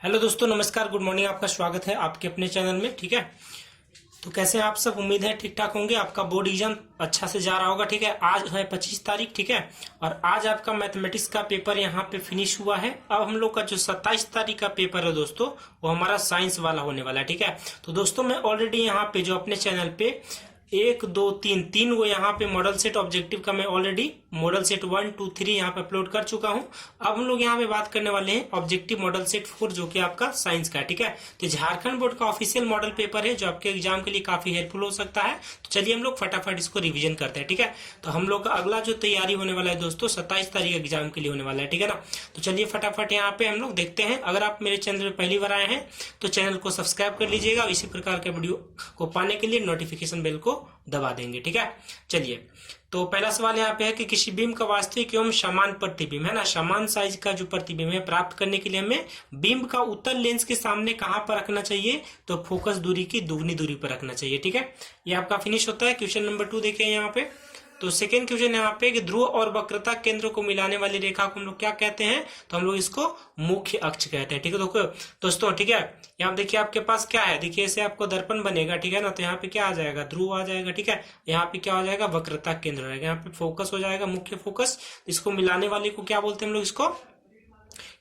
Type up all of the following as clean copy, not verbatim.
Hello दोस्तों, नमस्कार, good morning. आपका स्वागत है आपके अपने चैनल में। ठीक है, तो कैसे हैं आप सब? उम्मीद है ठीक ठाक होंगे। आपका बोर्ड एग्जाम अच्छा से जा रहा होगा। ठीक है, आज है 25 तारीख। ठीक है, और आज आपका मैथमेटिक्स का पेपर यहाँ पे फिनिश हुआ है। अब हम लोग का जो 27 तारीख का पेपर है दोस्तों, वो हमारा साइंस वाला होने वाला है। ठीक है, तो दोस्तों मैं ऑलरेडी यहाँ पे जो अपने चैनल पे 1 2 3 वो यहाँ पे मॉडल सेट ऑब्जेक्टिव का मैं ऑलरेडी मॉडल सेट 1 2 3 यहाँ पे अपलोड कर चुका हूँ। अब हम लोग यहाँ पे बात करने वाले हैं ऑब्जेक्टिव मॉडल सेट 4 जो कि आपका साइंस का है। ठीक है, तो झारखंड बोर्ड का ऑफिशियल मॉडल पेपर है जो आपके एग्जाम के लिए काफी हेल्पफुल हो सकता है। तो चलिए हम लोग फटाफट इसको रिविजन करते हैं। ठीक है, तो हम लोग का अगला जो तैयारी होने वाला है दोस्तों 27 तारीख एग्जाम के लिए होने वाला है। ठीक है ना, तो चलिए फटाफट यहाँ पे हम लोग देखते हैं। अगर आप मेरे चैनल में पहली बार आए हैं तो चैनल को सब्सक्राइब कर लीजिएगा। इसी प्रकार के वीडियो को पाने के लिए नोटिफिकेशन बेल को दबा देंगे। ठीक है, चलिए तो पहला सवाल यहाँ पे है कि किसी बीम का वास्तविक एवं समान प्रतिबिंब है ना, समान साइज का जो प्रतिबिंब है प्राप्त करने के लिए हमें बीम का उत्तल लेंस के सामने कहां पर रखना चाहिए? तो फोकस दूरी की दुगनी दूरी पर रखना चाहिए। ठीक है, ये आपका फिनिश होता है। क्वेश्चन नंबर 2 देखिए यहाँ पे। तो सेकेंड क्वेश्चन यहाँ पे कि ध्रुव और वक्रता केंद्र को मिलाने वाली रेखा को हम लोग क्या कहते हैं? तो हम लोग इसको मुख्य अक्ष कहते हैं। ठीक है दोस्तों, ठीक है, यहाँ देखिए आपके पास क्या है, देखिए ऐसे आपको दर्पण बनेगा। ठीक है ना, तो यहाँ पे क्या आ जाएगा? ध्रुव आ जाएगा। ठीक है, यहाँ पे क्या हो जाएगा? वक्रता केंद्र रहेगा। यहाँ पे फोकस हो जाएगा, मुख्य फोकस। इसको मिलाने वाले को क्या बोलते हैं हम लोग?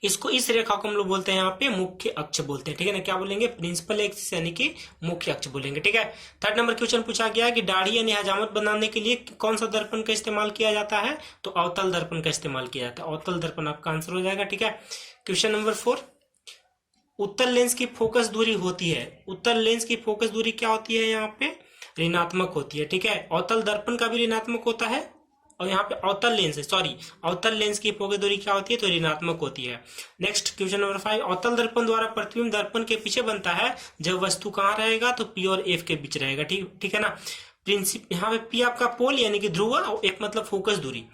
इसको इस रेखा को हम लोग बोलते हैं यहाँ पे मुख्य अक्ष बोलते हैं। ठीक है ना, क्या बोलेंगे? प्रिंसिपल एक्सिस यानी कि मुख्य अक्ष बोलेंगे। ठीक है, थर्ड नंबर क्वेश्चन पूछा गया कि दाढ़ी यानी हजामत बनाने के लिए कौन सा दर्पण का इस्तेमाल किया जाता है? तो अवतल दर्पण का इस्तेमाल किया जाता है। अवतल दर्पण आपका आंसर हो जाएगा। ठीक है, क्वेश्चन नंबर 4, उत्तल लेंस की फोकस दूरी होती है। उत्तल लेंस की फोकस दूरी क्या होती है? यहाँ पे ऋणात्मक होती है। ठीक है, अवतल दर्पण का भी ऋणात्मक होता है और यहाँ पे अवतल लेंस की फोकस दूरी क्या होती है? तो ऋणात्मक होती है। नेक्स्ट क्वेश्चन नंबर 5, अवतल दर्पण द्वारा प्रतिबिंब दर्पण के पीछे बनता है जब वस्तु कहाँ रहेगा? तो पी और एफ के बीच रहेगा। ठीक है ना, प्रिंसिप यहाँ पे पी आपका पोल यानी कि ध्रुव और एक मतलब फोकस दूरी,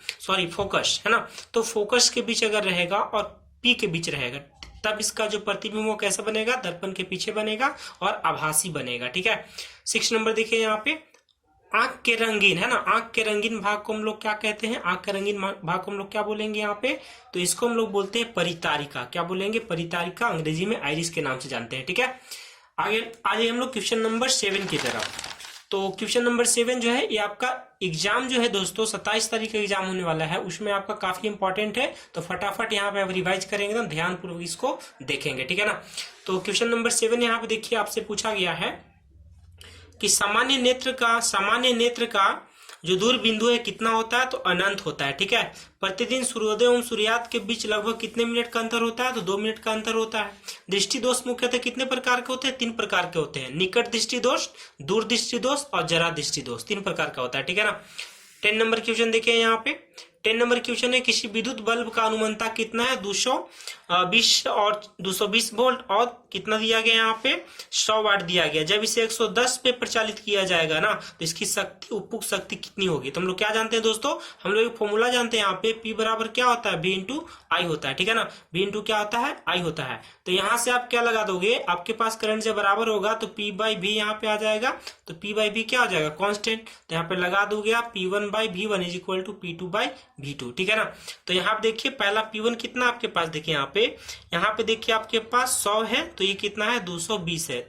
फोकस है ना, तो फोकस के बीच अगर रहेगा और पी के बीच रहेगा तब इसका जो प्रतिबिंब वो कैसा बनेगा? दर्पण के पीछे बनेगा और आभासी बनेगा। ठीक है, 6 नंबर देखिए यहाँ पे, आंख के रंगीन है ना, आंख के रंगीन भाग को हम लोग क्या कहते हैं? आंख के रंगीन भाग को हम लोग क्या बोलेंगे यहाँ पे? तो इसको हम लोग बोलते हैं परितारिका। क्या बोलेंगे? परितारिका, अंग्रेजी में आइरिस के नाम से जानते हैं। ठीक है, आगे हम लोग क्वेश्चन नंबर 7 की तरफ। तो क्वेश्चन नंबर 7 जो है ये आपका एग्जाम जो है दोस्तों 27 तारीख का एग्जाम होने वाला है, उसमें आपका काफी इंपॉर्टेंट है। तो फटाफट यहाँ पे आप रिवाइज करेंगे ना, ध्यान पूर्वक इसको देखेंगे। ठीक है ना, तो क्वेश्चन नंबर 7 यहाँ पे देखिए आपसे पूछा गया है कि सामान्य नेत्र का जो दूर बिंदु है कितना होता है? तो अनंत होता है। ठीक है, प्रतिदिन सूर्योदय एवं सूर्यास्त के बीच लगभग कितने मिनट का अंतर होता है? तो 2 मिनट का अंतर होता है। दृष्टि दोष मुख्यतः कितने प्रकार के होते हैं? 3 प्रकार के होते हैं। निकट दृष्टि दोष, दूर दृष्टि दोष और जरा दृष्टि दोष, 3 प्रकार का होता है। ठीक है ना, 10 नंबर क्वेश्चन देखिए यहाँ पे। 10 नंबर क्वेश्चन है किसी विद्युत बल्ब का अनुमानता कितना है? 220 और 220 वोल्ट और कितना दिया गया यहाँ पे? 100 वाट दिया गया। जब इसे 110 पे प्रचालित किया जाएगा ना तो इसकी शक्ति, उपयुक्त शक्ति कितनी होगी? तो हम लोग क्या जानते हैं दोस्तों? हम लोग एक फॉर्मूला जानते हैं यहाँ पे, P बराबर क्या होता है? V इंटू आई होता है। ठीक है ना, V इंटू क्या होता है? आई होता है। तो यहाँ से आप क्या लगा दोगे? आपके पास करंट से बराबर होगा तो P बाई V यहाँ पे आ जाएगा। तो P बाई V क्या हो जाएगा? कॉन्स्टेंट। तो यहाँ पे लगा दोगे आप P1 by V1 is equal to P2 by V2। ठीक है ना, तो यहाँ पे देखिए पहला P1 कितना आपके पास? देखिए यहाँ पे देखिए आपके पास 100 है तो ये कितना है? 220 है।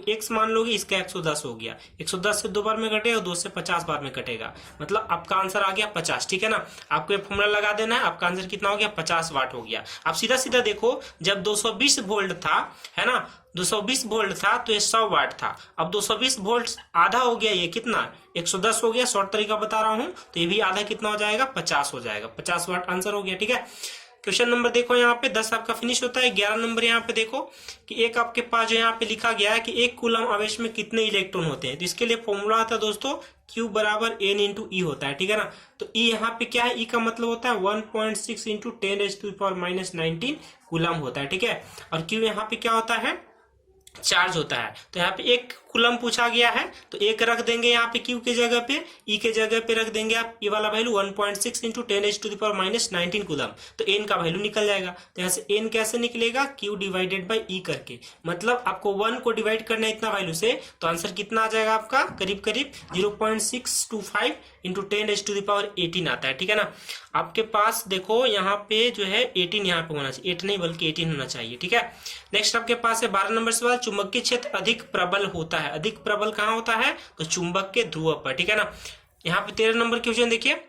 x मान लोगे, इसका 110 हो गया। 110 से 2 बार में कटेगा, 2 से 50 बार में कटेगा, मतलब आपका आंसर आ गया 50। ठीक है ना, आपको ये फॉर्मूला लगा देना है, आपका आंसर कितना हो गया? 50 वाट हो गया। आप सीधा सीधा देखो, जब 220 वोल्ट था है ना, 220 वोल्ट था तो ये 100 वाट था। अब 220 वोल्ट आधा हो गया, ये कितना? 110 हो गया। शॉर्ट तरीका बता रहा हूं, तो ये भी आधा कितना हो जाएगा? 50 हो जाएगा। 50 वाट आंसर हो गया। ठीक है, क्वेश्चन नंबर देखो यहाँ पे 10 आपका फिनिश होता है। 11 नंबर यहाँ पे देखो कि एक आपके पास जो यहाँ पे लिखा गया है कि 1 कूलम आवेश में कितने इलेक्ट्रॉन होते हैं? तो इसके लिए फॉर्मूला आता है दोस्तों Q बराबर N इंटू ई होता है। ठीक है ना, तो E यहाँ पे क्या है? E का मतलब होता है 1.6 इंटू 10⁻⁻19 कूलम होता है। ठीक है, और Q यहाँ पे क्या होता है? चार्ज होता है। तो यहाँ पे 1 कूलम पूछा गया है तो 1 रख देंगे यहाँ पे Q के जगह पे, E के जगह पे रख देंगे आप ये वाला वैल्यू 1.6 इंटू 10⁻⁻19 कूलम, तो N का वैल्यू निकल जाएगा। तो यहाँ से N कैसे निकलेगा? Q डिवाइडेड बाई E करके, मतलब आपको 1 को डिवाइड करना है इतना वैल्यू से, तो आंसर कितना आ जाएगा आपका? करीब करीब 0.625 इंटू 10⁻18 आता है, ठीक है ना। आपके पास देखो यहाँ पे जो है 18 यहाँ पे होना चाहिए, 8 नहीं बल्कि 18 होना चाहिए, ठीक है। नेक्स्ट आपके पास है 12 नंबर सवाल, चुंबकीय क्षेत्र अधिक प्रबल होता है। अधिक प्रबल कहाँ होता है? तो चुंबक के ध्रुव पर, ठीक है ना। यहाँ पे 13 नंबर क्वेश्चन देखिए,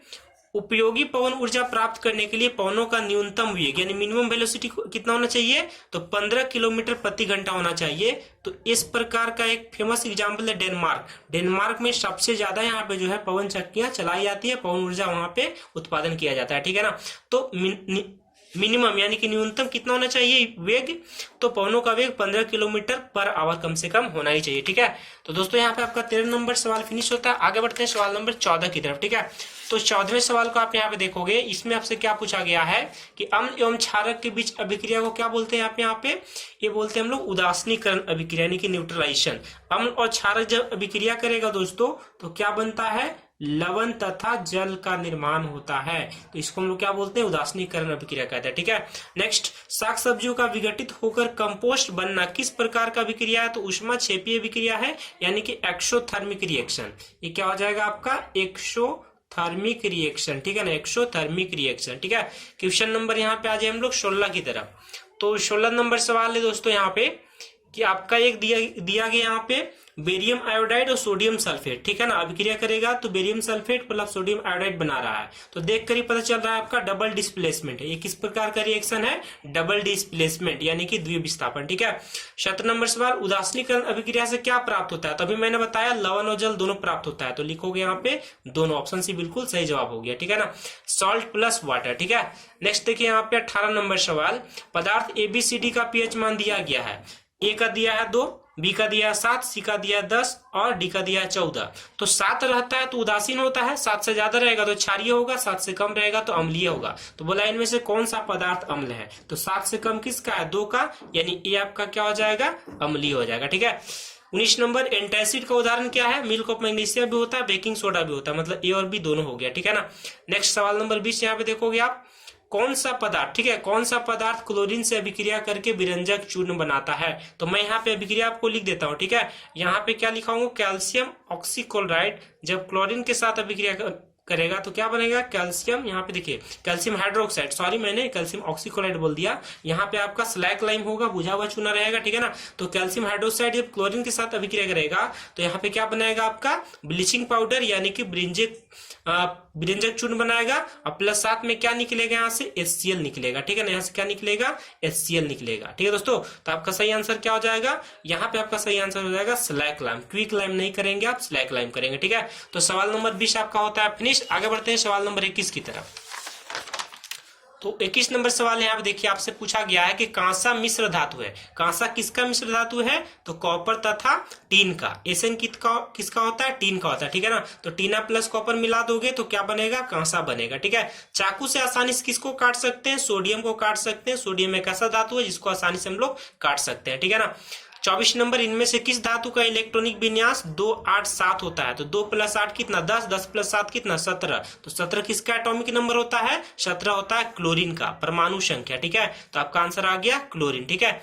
उपयोगी पवन ऊर्जा प्राप्त करने के लिए पवनों का न्यूनतम वेग यानी मिनिमम वेलोसिटी कितना होना चाहिए? तो 15 किलोमीटर प्रति घंटा होना चाहिए। तो इस प्रकार का एक फेमस एग्जांपल है डेनमार्क। डेनमार्क में सबसे ज्यादा यहाँ पे जो है पवन चक्कियां चलाई जाती है, पवन ऊर्जा वहां पे उत्पादन किया जाता है, ठीक है ना। तो मिनिमम यानी कि न्यूनतम कितना होना चाहिए वेग? तो पवनों का वेग 15 किलोमीटर पर आवर कम से कम होना ही चाहिए, ठीक है। तो दोस्तों यहाँ पे आपका 13 नंबर सवाल फिनिश होता है। आगे बढ़ते हैं सवाल नंबर 14 की तरफ, ठीक है। तो 14वें सवाल को आप यहाँ पे देखोगे, इसमें आपसे क्या पूछा गया है कि अम्ल एवं क्षारक के बीच अभिक्रिया को क्या बोलते हैं? आप यहाँ पे ये बोलते हैं हम लोग उदासीनीकरण अभिक्रिया यानी कि न्यूट्रलाइजेशन। अम्ल और क्षारक जब अभिक्रिया करेगा दोस्तों तो क्या बनता है? लवण तथा जल का निर्माण होता है। तो इसको हम लोग क्या बोलते हैं? उदासीनीकरण अभिक्रिया कहते हैं, ठीक है। नेक्स्ट, शाक सब्जियों का विघटित होकर कंपोस्ट बनना किस प्रकार का अभिक्रिया है? तो ऊष्माक्षेपीय अभिक्रिया है यानी कि एक्सोथर्मिक रिएक्शन। ये क्या हो जाएगा आपका? एक्सोथर्मिक रिएक्शन, ठीक है ना, एक्सोथर्मिक रिएक्शन, ठीक है। क्वेश्चन नंबर यहाँ पे आ जाए हम लोग 16 की तरफ। तो 16 नंबर सवाल है दोस्तों यहाँ पे कि आपका एक दिया गया यहाँ पे बेरियम आयोडाइड और सोडियम सल्फेट, ठीक है ना, अभिक्रिया करेगा तो barium sulphate plus sodium iodide बना रहा है। तो देखकर ही पता चल रहा है आपका डबल डिस्प्लेसमेंट है। ये किस प्रकार का रिएक्शन है? डबल डिस्प्लेसमेंट यानी कि द्विविस्थापन, ठीक है। 17 नंबर सवाल, उदासीनीकरण अभिक्रिया से क्या प्राप्त होता है? तो अभी मैंने बताया लवण और जल दोनों प्राप्त होता है, तो लिखोगे यहाँ पे दोनों। ऑप्शन सी बिल्कुल सही जवाब हो गया, ठीक है ना, सॉल्ट प्लस वाटर, ठीक है। नेक्स्ट देखिए यहाँ पे 18 नंबर सवाल, पदार्थ ABCD का पीएच मान दिया गया है। ए का दिया है 2, बी का दिया 7, सी का दिया 10 और डी का दिया 14। तो 7 रहता है तो उदासीन होता है, 7 से ज्यादा रहेगा तो क्षारीय होगा, 7 से कम रहेगा तो अम्लीय होगा। तो बोला इनमें से कौन सा पदार्थ अम्ल है? तो 7 से कम किसका है? 2 का, यानी ए आपका क्या हो जाएगा? अम्लीय हो जाएगा, ठीक है। 19 नंबर, एंटासिड का उदाहरण क्या है? मिल्क ऑफ मैग्नीशिया भी होता है, बेकिंग सोडा भी होता है, मतलब ए और बी दोनों हो गया, ठीक है ना। नेक्स्ट सवाल नंबर 20 यहाँ पे देखोगे आप, कौन सा पदार्थ, ठीक है, कौन सा पदार्थ क्लोरीन से अभिक्रिया करके विरंजक चूर्ण बनाता है? तो मैं यहाँ पे अभिक्रिया आपको लिख देता हूँ, ठीक है। यहाँ पे क्या लिखा हूँ? कैल्शियम ऑक्सीक्लोराइड जब क्लोरीन के साथ अभिक्रिया करेगा तो क्या बनेगा? कैल्शियम, यहाँ पे देखिए कैल्शियम हाइड्रोक्साइड, सॉरी मैंने कैल्शियम ऑक्सीक्लोराइड बोल दिया। यहाँ पे आपका स्लैक लाइम होगा, बुझा हुआ चूना रहेगा, ठीक है ना। तो कैल्शियम हाइड्रोक्साइड जब क्लोरीन के साथ अभिक्रिया करेगा तो यहाँ पे क्या बनाएगा आपका? ब्लीचिंग पाउडर यानी कि विरंजक चूर्ण बनाएगा। और प्लस साथ में क्या निकलेगा? यहाँ से HCl निकलेगा, ठीक है ना। यहाँ से क्या निकलेगा? HCl निकलेगा, ठीक है दोस्तों। तो आपका सही आंसर क्या हो जाएगा? यहाँ पे आपका सही आंसर हो जाएगा स्लैक लाइम। क्विक लाइम नहीं करेंगे आप, स्लैक लाइम करेंगे, ठीक है। तो सवाल नंबर 20 आपका होता है फिनिश। आगे बढ़ते हैं सवाल नंबर 21 की तरफ। तो 21 नंबर सवाल यहाँ पे देखिए, आपसे पूछा गया है कि कांसा मिश्र धातु है। कांसा किसका मिश्र धातु है? तो कॉपर तथा टीन का। एसन किसका होता है? टीन का होता है, ठीक है ना। तो टीना प्लस कॉपर मिला दोगे तो क्या बनेगा? कांसा बनेगा, ठीक है। चाकू से आसानी से किसको काट सकते हैं? सोडियम को काट सकते हैं। सोडियम एक ऐसा धातु है जिसको आसानी से हम लोग काट सकते हैं, ठीक है ना। 24 नंबर, इनमें से किस धातु का इलेक्ट्रॉनिक विन्यास 2, 8, 7 होता है? तो 2 + 8 कितना? 10, 10 + 7 कितना? 17। तो 17 किसका एटॉमिक नंबर होता है? 17 होता है क्लोरीन का, परमाणु संख्या, ठीक है। तो आपका आंसर आ गया क्लोरीन, ठीक है।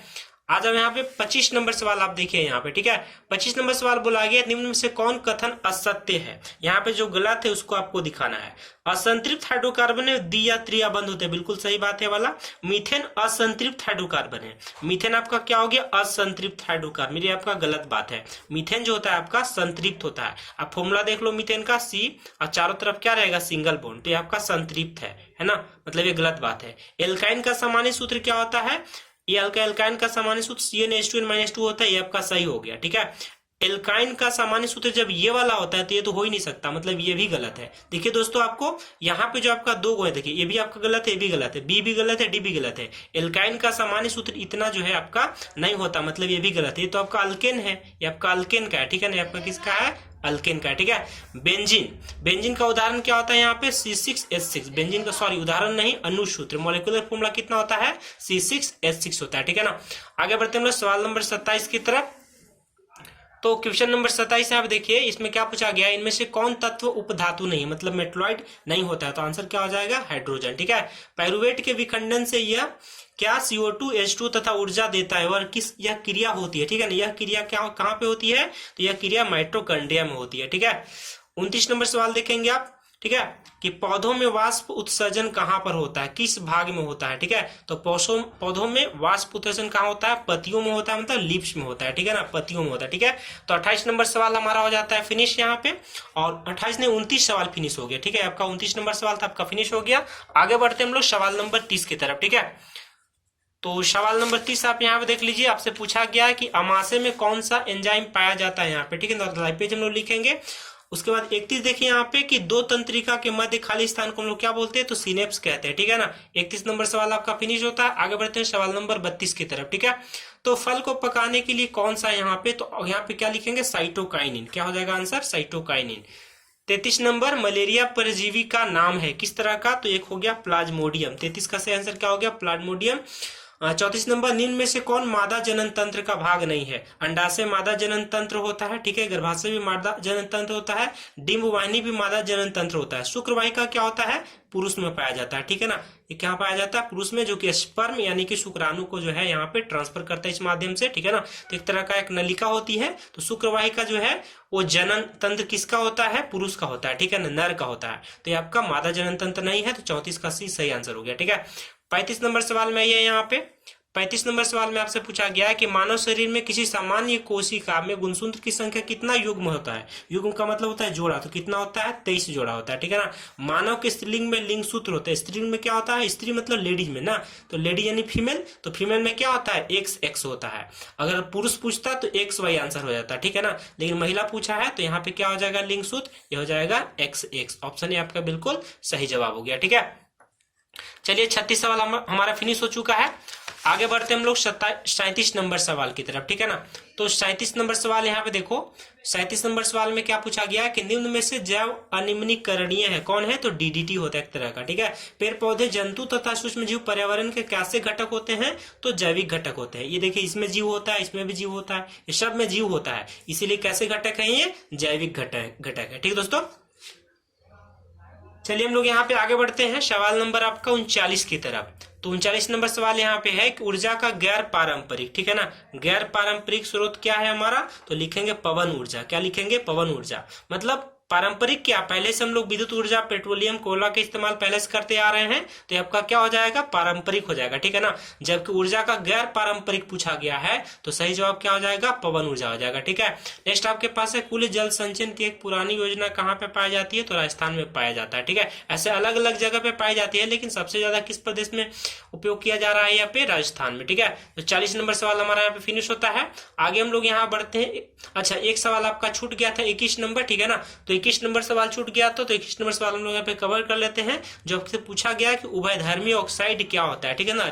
आ जाओ यहाँ पे 25 नंबर सवाल आप देखिए यहाँ पे, ठीक है। 25 नंबर सवाल बोला गया, निम्न में से कौन कथन असत्य है? यहाँ पे जो गलत है उसको आपको दिखाना है। असंतृप्त हाइड्रोकार्बन में द्वि या त्रिया बंद होते हैं, बिल्कुल सही बात है वाला। मीथेन असंतृप्त हाइड्रोकार्बन है। मीथेन आपका क्या हो गया? असंतृप्त हाइड्रोकार्बन, ये आपका गलत बात है। मीथेन जो होता है आपका संतृप्त होता है। आप फॉर्मूला देख लो मीथेन का, C और चारों तरफ क्या रहेगा? सिंगल बॉन्ड, तो ये आपका संतृप्त है ना, मतलब ये गलत बात है। एल्काइन का सामान्य सूत्र क्या होता है? ये एल्काइन का सामान्य सूत्र CnH2n-2 होता है, ये आपका सही हो गया, ठीक है। एल्काइन का सामान्य सूत्र जब ये वाला होता है तो ये तो हो ही नहीं सकता, मतलब ये भी गलत है। देखिए दोस्तों, आपको यहाँ पे जो आपका 2 गो है, देखिए ये भी आपका गलत है, ये भी गलत है, बी भी गलत है, डी भी गलत है। एल्काइन का सामान्य सूत्र इतना जो है आपका नहीं होता, मतलब ये भी गलत है। ये तो आपका अल्केन है, ये आपका अल्केन का है, ठीक है ना। आपका किसका है? अल्केन का, ठीक है। बेंजीन का उदाहरण क्या होता है? यहाँ पे C6H6। बेंजीन का, सॉरी उदाहरण नहीं, अनुसूत्र, मोलिकुलर फॉर्मूला कितना होता है? C6H6 होता है, ठीक है ना। आगे बढ़ते हैं हम लोग सवाल नंबर 27 की तरफ। तो क्वेश्चन नंबर 27 आप देखिए, इसमें क्या पूछा गया? इनमें से कौन तत्व उपधातु नहीं है, मतलब मेटलॉइड नहीं होता है? तो आंसर क्या हो जाएगा? हाइड्रोजन, ठीक है। पाइरुवेट के विखंडन से यह क्या CO2 H2 तथा ऊर्जा देता है, और यह क्रिया होती है, ठीक है ना। यह क्रिया कहाँ पे होती है? तो यह क्रिया माइटोकॉन्ड्रिया में होती है, ठीक है। 29 नंबर सवाल देखेंगे आप। ठीक है, कि पौधों में वाष्प उत्सर्जन कहाँ पर होता है, किस भाग में होता है। ठीक है, तो पौधों में वाष्प उत्सर्जन कहाँ होता है, पत्तियों में होता है, मतलब लीव्स में होता है। ठीक है ना, पत्तियों में होता है। ठीक है, तो 28 नंबर सवाल हमारा हो जाता है फिनिश यहाँ पे, और 28 ने 29 सवाल फिनिश हो गया। ठीक है, आपका 29 नंबर सवाल था, आपका फिनिश हो गया। आगे बढ़ते हम लोग सवाल नंबर 30 की तरफ। ठीक है, तो सवाल नंबर 30 आप यहाँ पे देख लीजिए, आपसे पूछा गया है कि अमाशय में कौन सा एंजाइम पाया जाता है यहाँ पे। ठीक है, तो लाइव पेज हम लोग लिखेंगे। उसके बाद 31 देखिए यहाँ पे कि दो तंत्रिका के मध्य खाली स्थान को हम लोग क्या बोलते हैं, तो सिनेप्स कहते हैं। ठीक है ना, 31 नंबर सवाल आपका फिनिश होता है। आगे बढ़ते हैं सवाल नंबर 32 की तरफ। ठीक है, तो फल को पकाने के लिए कौन सा यहाँ पे, तो यहाँ पे क्या लिखेंगे, साइटोकाइनिन। क्या हो जाएगा आंसर, साइटोकाइनिन। 33 नंबर मलेरिया परजीवी का नाम है किस तरह का, तो एक हो गया प्लाज्मोडियम। 33 का सही आंसर क्या हो गया, प्लाज्मोडियम। 34 नंबर निम्न में से कौन मादा जनन तंत्र का भाग नहीं है। अंडाशय मादा जनन तंत्र होता है। ठीक है, गर्भाशय भी मादा जनन तंत्र होता है, डिंब वाहिनी भी मादा जनन तंत्र होता है। शुक्रवाहिका क्या होता है, पुरुष में पाया जाता है। ठीक है ना, ये क्या पाया जाता है, पुरुष में, जो कि स्पर्म यानी कि शुक्राणु को जो है यहाँ पे ट्रांसफर करता है इस माध्यम से। ठीक है ना, तो एक तरह का एक नलिका होती है। तो शुक्रवाहिका जो है वो जनन तंत्र किसका होता है, पुरुष का होता है। ठीक है ना, नर का होता है। तो ये आपका मादा जनन तंत्र नहीं है, तो 34 का सही आंसर हो गया। ठीक है, 35 नंबर सवाल में ये यहाँ पे 35 नंबर सवाल में आपसे पूछा गया है कि मानव शरीर में किसी सामान्य कोशिका में गुणसूत्र की संख्या कितना युग्म होता है। युग्म का मतलब होता है जोड़ा, तो कितना होता है, 23 जोड़ा होता है। ठीक है ना, मानव के स्त्रीलिंग में लिंग सूत्र होते हैं। स्त्रीलिंग में क्या होता है, स्त्री मतलब लेडीज में ना, तो लेडीज यानी फीमेल, तो फीमेल में क्या होता है, एक्स होता है। अगर पुरुष पूछता तो एक्स वाई आंसर हो जाता है। ठीक है ना, लेकिन महिला पूछा है तो यहाँ पे क्या हो जाएगा, लिंग सूत्र, ये हो जाएगा एक्स। ऑप्शन ए आपका बिल्कुल सही जवाब हो गया। ठीक है, चलिए 36 सवाल हमारा फिनिश हो चुका है। आगे बढ़ते हम लोग 37 नंबर सवाल की तरफ। ठीक है ना, तो 37 नंबर सवाल यहाँ पे देखो, 37 नंबर सवाल में क्या पूछा गया है कि निम्न में से जैव अनिम्नीकरणीय है कौन है, तो डीडीटी होता है एक तरह का। ठीक है, पेड़ पौधे जंतु तथा सूक्ष्म जीव पर्यावरण के कैसे घटक होते हैं, तो जैविक घटक होते हैं। ये देखिए, इसमें जीव होता है, इसमें भी जीव होता है, ये सब में जीव होता है, इसीलिए कैसे घटक है, ये जैविक घटक है। ठीक है दोस्तों, चलिए हम लोग यहाँ पे आगे बढ़ते हैं सवाल नंबर आपका 39 की तरफ। तो 39 नंबर सवाल यहाँ पे है कि ऊर्जा का गैर पारंपरिक, ठीक है ना, गैर पारंपरिक स्रोत क्या है हमारा, तो लिखेंगे पवन ऊर्जा। क्या लिखेंगे, पवन ऊर्जा। मतलब पारंपरिक क्या, पहले से हम लोग विद्युत ऊर्जा, पेट्रोलियम, कोयला का इस्तेमाल पहले से करते आ रहे हैं, तो ये आपका क्या हो जाएगा, पारंपरिक हो जाएगा। ठीक है ना, जबकि ऊर्जा का गैर पारंपरिक पूछा गया है तो सही जवाब क्या हो जाएगा, पवन ऊर्जा हो जाएगा। ठीक है, नेक्स्ट आपके पास है कुल जल संचयन की एक पुरानी योजना कहाँ पे पाई जाती है, तो राजस्थान में पाया जाता है। ठीक है, ऐसे अलग अलग जगह पे पाई जाती है, लेकिन सबसे ज्यादा किस प्रदेश में उपयोग किया जा रहा है, यहाँ पे राजस्थान में। ठीक है, तो 40 नंबर सवाल हमारा यहाँ पे फिनिश होता है। आगे हम लोग यहाँ बढ़ते हैं। अच्छा, एक सवाल आपका छूट गया था, 21 नंबर। ठीक है ना, तो 21 नंबर सवाल छूट गया तो 21 नंबर सवाल हम लोग यहाँ पे कवर कर लेते हैं। जो आपसे पूछा गया कि उभयधर्मी ऑक्साइड क्या होता है। ठीक है ना,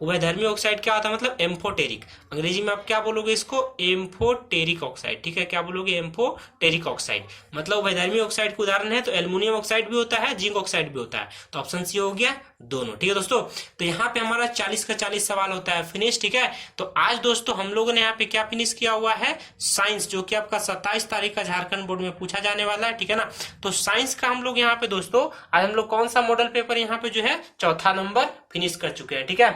उभयधर्मी ऑक्साइड क्या होता है, मतलब एम्फोटेरिक। अंग्रेजी में आप क्या बोलोगे इसको, एम्फोटेरिक ऑक्साइड। ठीक है, क्या बोलोगे, एम्फोटेरिक ऑक्साइड। मतलब उभयधर्मी ऑक्साइड का उदाहरण है तो एल्युमिनियम ऑक्साइड भी होता है, जिंक ऑक्साइड भी होता है, तो ऑप्शन सी हो गया दोनों। ठीक है दोस्तों, तो यहाँ पे हमारा 40 का 40 सवाल होता है फिनिश। ठीक है, तो आज दोस्तों हम लोगों ने यहाँ पे क्या फिनिश किया हुआ है, साइंस, जो कि आपका 27 तारीख का झारखंड बोर्ड में पूछा जाने वाला है। ठीक है ना, तो साइंस का हम लोग यहाँ पे दोस्तों आज हम लोग कौन सा मॉडल पेपर यहाँ पे जो है चौथा नंबर फिनिश कर चुके हैं। ठीक है,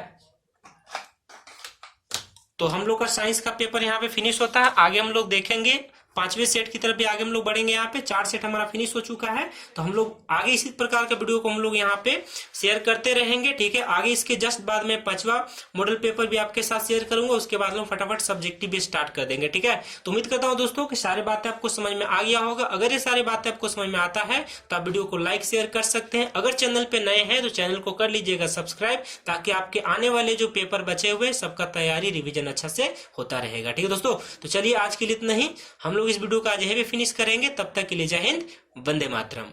तो हम लोग का साइंस का पेपर यहाँ पे फिनिश होता है। आगे हम लोग देखेंगे 5वें सेट की तरफ भी आगे हम लोग बढ़ेंगे। यहाँ पे 4 सेट हमारा फिनिश हो चुका है, तो हम लोग आगे इसी प्रकार के वीडियो को हम लोग यहाँ पे शेयर करते रहेंगे। ठीक है, आगे इसके जस्ट बाद में 5वां मॉडल पेपर भी आपके साथ शेयर करूंगा, उसके बाद हम फटाफट सब्जेक्टिव भी स्टार्ट कर देंगे। ठीक है, तो उम्मीद करता हूँ दोस्तों कि सारी बातें आपको समझ में आ गया होगा। अगर ये सारी बातें आपको समझ में आता है तो आप वीडियो को लाइक शेयर कर सकते हैं। अगर चैनल पे नए हैं तो चैनल को कर लीजिएगा सब्सक्राइब, ताकि आपके आने वाले जो पेपर बचे हुए सबका तैयारी रिविजन अच्छा से होता रहेगा। ठीक है दोस्तों, तो चलिए आज के लिए इतना ही, हम लोग इस वीडियो का आज यही फिनिश करेंगे। तब तक के लिए जय हिंद, वंदे मातरम।